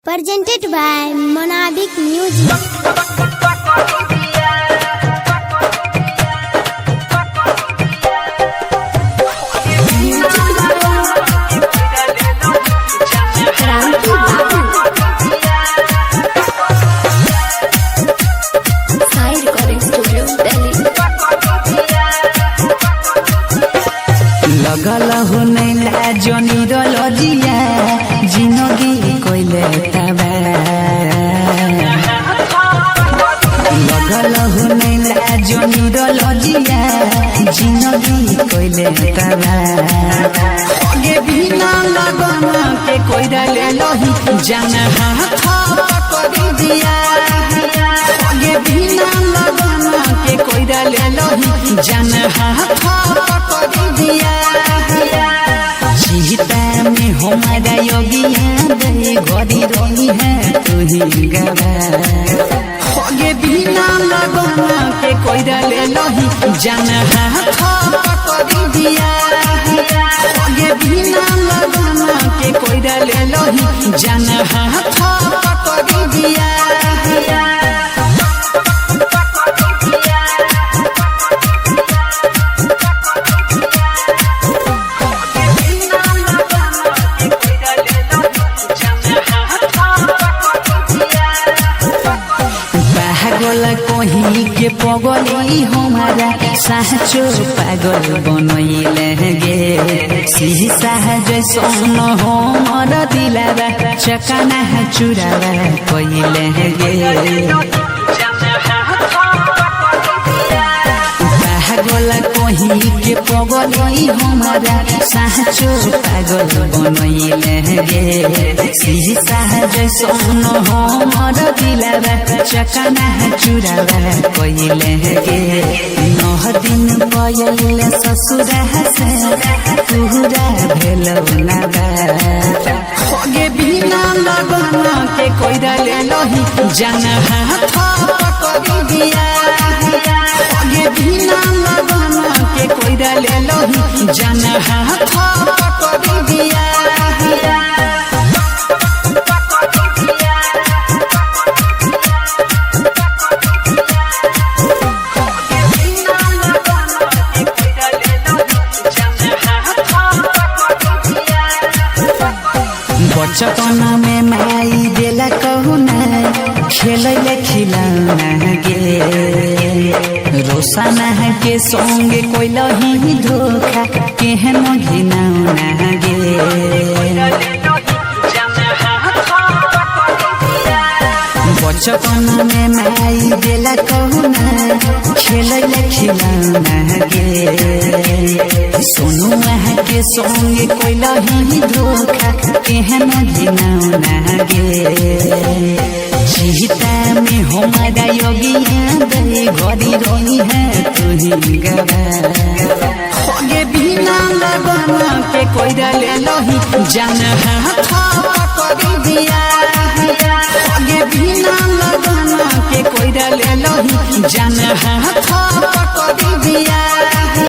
Presented by Monadic Music. लगल हो नैला जोनी रजिया जिंदगी कोइले तबा लगल हो नैला जोनी रजिया जिंदगी कोइले तबा आगे बिना लगना के कोइरा ले लही जाना हाथ पकड़ दिया आगे बिना लगना के कोइरा ले लही जाना हाथ पकड़ दिया जीता में हमारा योगिया दे गोरी रोही है तू ही गवा होगे बिना लगना के कोइरा ले लही जाना हाथ पकड़ दिया होगे बिना लगना के कोइरा ले लही जाना हाथ पकड़ दिया कोही के पगली हमारा साचो पागल बनैले गे शीशा जैसन हमर दिलावा चकाना चुरावा कइले गे पागल कोही के पगली हमारा साचो पागल बनैले गे शीशा जैसन हमर दिलावा चकाना चुरावा कइले गे 9 दिन पयल ससुरा से पूरा भेलौ ना होगे बिना लगना के कोइरा ले लही जाना हाथ पकड़ दिया होगे बिना लगना के कोइरा ले लही जाना हाथ पकड़ दिया बचपन में माई देला कहूना खेलैले खिलौना गे रोशना के संगे कोइलही धोखा केहन घिनौना गे बचपन में माई देला कहूना खेलैले खिलौना गे सोनू के संगे कोइलही धोखा केहन घिनौना गे जीता में हमारा योगिया दे गोरी रोही है तू ही गवा होगे बिना लगना के कोइरा ले लही जाना हाथ पकड़ दिया होगे बिना लगना के कोइरा ले लही जाना हाथ